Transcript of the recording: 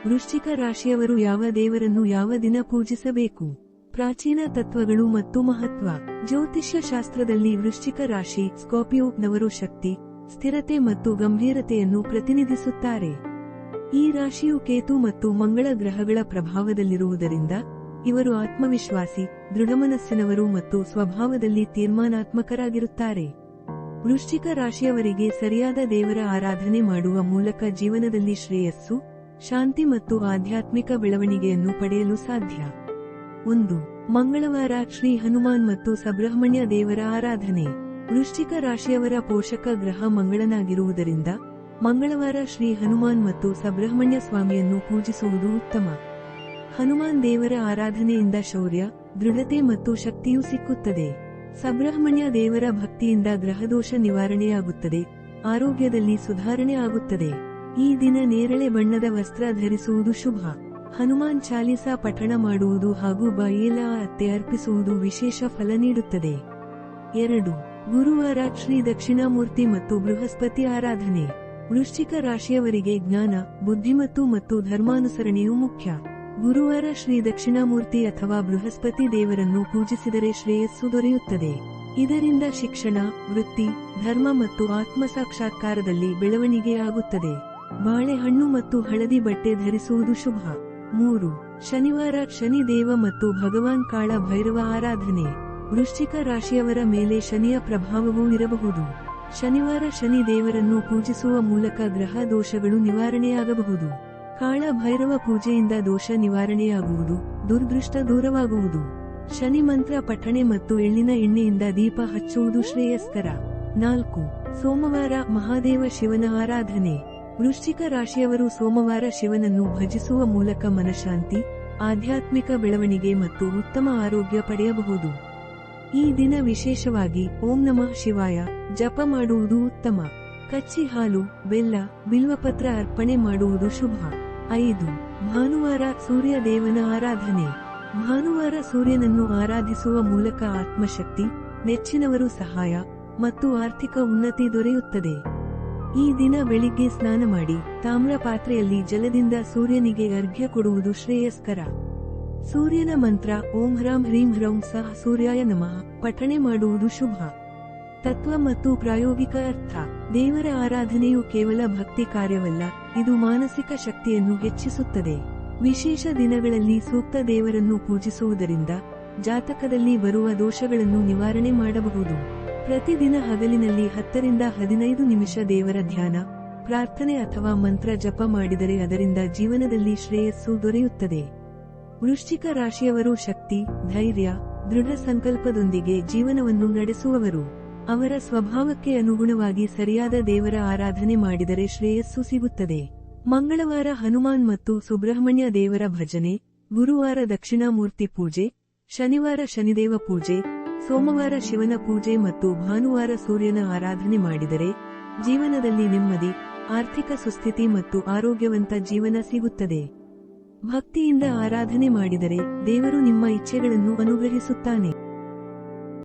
ವೃಶ್ಚಿಕ ರಾಶಿಯವರು ಯಾವ ದೇವರನ್ನು ಯಾವ ದಿನ ಪೂಜಿಸಬೇಕು? ಪ್ರಾಚೀನ ತತ್ವಗಳು ಮತ್ತು ಮಹತ್ವ. ಜ್ಯೋತಿಷ್ಯ ಶಾಸ್ತ್ರದಲ್ಲಿ ವೃಶ್ಚಿಕ ರಾಶಿ ಸ್ಕಾರ್ಪಿಯೋ-ನವರು ಶಕ್ತಿ, ಸ್ಥಿರತೆ ಮತ್ತು ಗಂಭೀರತೆಯನ್ನು ಪ್ರತಿನಿಧಿಸುತ್ತಾರೆ. ಈ ರಾಶಿಯು ಕೇತು ಮತ್ತು ಮಂಗಳ ಗ್ರಹಗಳ ಪ್ರಭಾವದಲ್ಲಿರುವುದರಿಂದ ಇವರು ಆತ್ಮವಿಶ್ವಾಸಿ, ದೃಢಮನಸ್ಸಿನವರು ಮತ್ತು ಸ್ವಭಾವದಲ್ಲಿ ತೀರ್ಮಾನಾತ್ಮಕರಾಗಿರುತ್ತಾರೆ. ವೃಶ್ಚಿಕ ರಾಶಿಯವರಿಗೆ ಸರಿಯಾದ ದೇವರ ಆರಾಧನೆ ಮಾಡುವ ಮೂಲಕ ಜೀವನದಲ್ಲಿ ಶ್ರೇಯಸ್ಸು, ಶಾಂತಿ ಮತ್ತು ಆಧ್ಯಾತ್ಮಿಕ ಬೆಳವಣಿಗೆಯನ್ನು ಪಡೆಯಲು ಸಾಧ್ಯ. 1. ಮಂಗಳವಾರ ಶ್ರೀ ಹನುಮಾನ್ ಮತ್ತು ಸುಬ್ರಹ್ಮಣ್ಯ ದೇವರ ಆರಾಧನೆ. ವೃಶ್ಚಿಕ ರಾಶಿಯವರ ಪೋಷಕ ಗ್ರಹ ಮಂಗಳನಾಗಿರುವುದರಿಂದ ಮಂಗಳವಾರ ಶ್ರೀ ಹನುಮಾನ್ ಮತ್ತು ಸುಬ್ರಹ್ಮಣ್ಯ ಸ್ವಾಮಿಯನ್ನು ಪೂಜಿಸುವುದು ಉತ್ತಮ. ಹನುಮಾನ್ ದೇವರ ಆರಾಧನೆಯಿಂದ ಶೌರ್ಯ, ದೃಢತೆ ಮತ್ತು ಶಕ್ತಿಯೂ ಸಿಕ್ಕುತ್ತದೆ. ಸುಬ್ರಹ್ಮಣ್ಯ ದೇವರ ಭಕ್ತಿಯಿಂದ ಗ್ರಹದೋಷ ನಿವಾರಣೆಯಾಗುತ್ತದೆ, ಆರೋಗ್ಯದಲ್ಲಿ ಸುಧಾರಣೆ ಆಗುತ್ತದೆ. ಈ ದಿನ ನೇರಳೆ ಬಣ್ಣದ ವಸ್ತ್ರ ಧರಿಸುವುದು ಶುಭ. ಹನುಮಾನ್ ಚಾಲೀಸಾ ಪಠಣ ಮಾಡುವುದು ಹಾಗೂ ಬಾಯೇಲ ಅತ್ತೆ ಅರ್ಪಿಸುವುದು ವಿಶೇಷ ಫಲ ನೀಡುತ್ತದೆ. 2. ಗುರುವಾರ ಶ್ರೀ ದಕ್ಷಿಣಾಮೂರ್ತಿ ಮತ್ತು ಬೃಹಸ್ಪತಿ ಆರಾಧನೆ. ವೃಶ್ಚಿಕ ರಾಶಿಯವರಿಗೆ ಜ್ಞಾನ, ಬುದ್ಧಿಮತ್ತು ಮತ್ತು ಧರ್ಮಾನುಸರಣೆಯು ಮುಖ್ಯ. ಗುರುವಾರ ಶ್ರೀ ದಕ್ಷಿಣಾಮೂರ್ತಿ ಅಥವಾ ಬೃಹಸ್ಪತಿ ದೇವರನ್ನು ಪೂಜಿಸಿದರೆ ಶ್ರೇಯಸ್ಸು ದೊರೆಯುತ್ತದೆ. ಇದರಿಂದ ಶಿಕ್ಷಣ, ವೃತ್ತಿ, ಧರ್ಮ ಮತ್ತು ಆತ್ಮಸಾಕ್ಷಾತ್ಕಾರದಲ್ಲಿ ಬೆಳವಣಿಗೆಯಾಗುತ್ತದೆ. ಬಾಳೆಹಣ್ಣು ಮತ್ತು ಹಳದಿ ಬಟ್ಟೆ ಧರಿಸುವುದು ಶುಭ. 3. ಶನಿವಾರ ಶನಿ ದೇವ ಮತ್ತು ಭಗವಾನ್ ಕಾಳ ಭೈರವ ಆರಾಧನೆ. ವೃಶ್ಚಿಕ ರಾಶಿಯವರ ಮೇಲೆ ಶನಿಯ ಪ್ರಭಾವವೂ ಇರಬಹುದು. ಶನಿವಾರ ಶನಿ ದೇವರನ್ನು ಪೂಜಿಸುವ ಮೂಲಕ ಗ್ರಹ ದೋಷಗಳು ನಿವಾರಣೆಯಾಗಬಹುದು. ಕಾಳ ಭೈರವ ಪೂಜೆಯಿಂದ ದೋಷ ನಿವಾರಣೆಯಾಗುವುದು, ದುರ್ದೃಷ್ಟ ದೂರವಾಗುವುದು. ಶನಿ ಮಂತ್ರ ಪಠಣೆ ಮತ್ತು ಎಳ್ಳಿನ ಎಣ್ಣೆಯಿಂದ ದೀಪ ಹಚ್ಚುವುದು ಶ್ರೇಯಸ್ಕರ. 4. ಸೋಮವಾರ ಮಹಾದೇವ ಶಿವನ ಆರಾಧನೆ. ವೃಶ್ಚಿಕ ರಾಶಿಯವರು ಸೋಮವಾರ ಶಿವನನ್ನು ಭಜಿಸುವ ಮೂಲಕ ಮನಃಶಾಂತಿ, ಆಧ್ಯಾತ್ಮಿಕ ಬೆಳವಣಿಗೆ ಮತ್ತು ಉತ್ತಮ ಆರೋಗ್ಯ ಪಡೆಯಬಹುದು. ಈ ದಿನ ವಿಶೇಷವಾಗಿ ಓಂ ನಮಃ ಶಿವಾಯ ಜಪ ಮಾಡುವುದು ಉತ್ತಮ. ಕಚ್ಚಿ ಹಾಲು, ಬೆಲ್ಲ, ಬಿಲ್ವಪತ್ರ ಅರ್ಪಣೆ ಮಾಡುವುದು ಶುಭ. 5. ಭಾನುವಾರ ಸೂರ್ಯ ದೇವನ ಆರಾಧನೆ. ಭಾನುವಾರ ಸೂರ್ಯನನ್ನು ಆರಾಧಿಸುವ ಮೂಲಕ ಆತ್ಮಶಕ್ತಿ, ನೆಚ್ಚಿನವರು ಸಹಾಯ ಮತ್ತು ಆರ್ಥಿಕ ಉನ್ನತಿ ದೊರೆಯುತ್ತದೆ. ಈ ದಿನ ಬೆಳಿಗ್ಗೆ ಸ್ನಾನ ಮಾಡಿ ತಾಮ್ರ ಪಾತ್ರೆಯಲ್ಲಿ ಜಲದಿಂದ ಸೂರ್ಯನಿಗೆ ಅರ್ಘ್ಯ ಕೊಡುವುದು ಶ್ರೇಯಸ್ಕರ. ಸೂರ್ಯನ ಮಂತ್ರ ಓಂ ಹ್ರಾಂ ಹ್ರೀಂ ಹ್ರೌಂ ಸಹ ಸೂರ್ಯಾಯ ನಮಃ ಪಠಣೆ ಮಾಡುವುದು ಶುಭ. ತತ್ವ ಮತ್ತು ಪ್ರಾಯೋಗಿಕ ಅರ್ಥ. ದೇವರ ಆರಾಧನೆಯು ಕೇವಲ ಭಕ್ತಿ ಕಾರ್ಯವಲ್ಲ, ಇದು ಮಾನಸಿಕ ಶಕ್ತಿಯನ್ನು ಹೆಚ್ಚಿಸುತ್ತದೆ. ವಿಶೇಷ ದಿನಗಳಲ್ಲಿ ಸೂಕ್ತ ದೇವರನ್ನು ಪೂಜಿಸುವುದರಿಂದ ಜಾತಕದಲ್ಲಿ ಬರುವ ದೋಷಗಳನ್ನು ನಿವಾರಣೆ ಮಾಡಬಹುದು. ಪ್ರತಿದಿನ ಹಗಲಿನಲ್ಲಿ 10 ರಿಂದ 15 ನಿಮಿಷ ದೇವರ ಧ್ಯಾನ, ಪ್ರಾರ್ಥನೆ ಅಥವಾ ಮಂತ್ರ ಜಪ ಮಾಡಿದರೆ ಅದರಿಂದ ಜೀವನದಲ್ಲಿ ಶ್ರೇಯಸ್ಸು ದೊರೆಯುತ್ತದೆ. ವೃಶ್ಚಿಕ ರಾಶಿಯವರು ಶಕ್ತಿ, ಧೈರ್ಯ, ದೃಢ ಸಂಕಲ್ಪದೊಂದಿಗೆ ಜೀವನವನ್ನು ನಡೆಸುವವರು. ಅವರ ಸ್ವಭಾವಕ್ಕೆ ಅನುಗುಣವಾಗಿ ಸರಿಯಾದ ದೇವರ ಆರಾಧನೆ ಮಾಡಿದರೆ ಶ್ರೇಯಸ್ಸು ಸಿಗುತ್ತದೆ. ಮಂಗಳವಾರ ಹನುಮಾನ್ ಮತ್ತು ಸುಬ್ರಹ್ಮಣ್ಯ ದೇವರ ಭಜನೆ, ಗುರುವಾರ ದಕ್ಷಿಣಾಮೂರ್ತಿ ಪೂಜೆ, ಶನಿವಾರ ಶನಿದೇವ ಪೂಜೆ, ಸೋಮವಾರ ಶಿವನ ಪೂಜೆ ಮತ್ತು ಭಾನುವಾರ ಸೂರ್ಯನ ಆರಾಧನೆ ಮಾಡಿದರೆ ಜೀವನದಲ್ಲಿ ನೆಮ್ಮದಿ, ಆರ್ಥಿಕ ಸುಸ್ಥಿತಿ ಮತ್ತು ಆರೋಗ್ಯವಂತ ಜೀವನ ಸಿಗುತ್ತದೆ. ಭಕ್ತಿಯಿಂದ ಆರಾಧನೆ ಮಾಡಿದರೆ ದೇವರು ನಿಮ್ಮ ಇಚ್ಛೆಗಳನ್ನು ಅನುಗ್ರಹಿಸುತ್ತಾನೆ.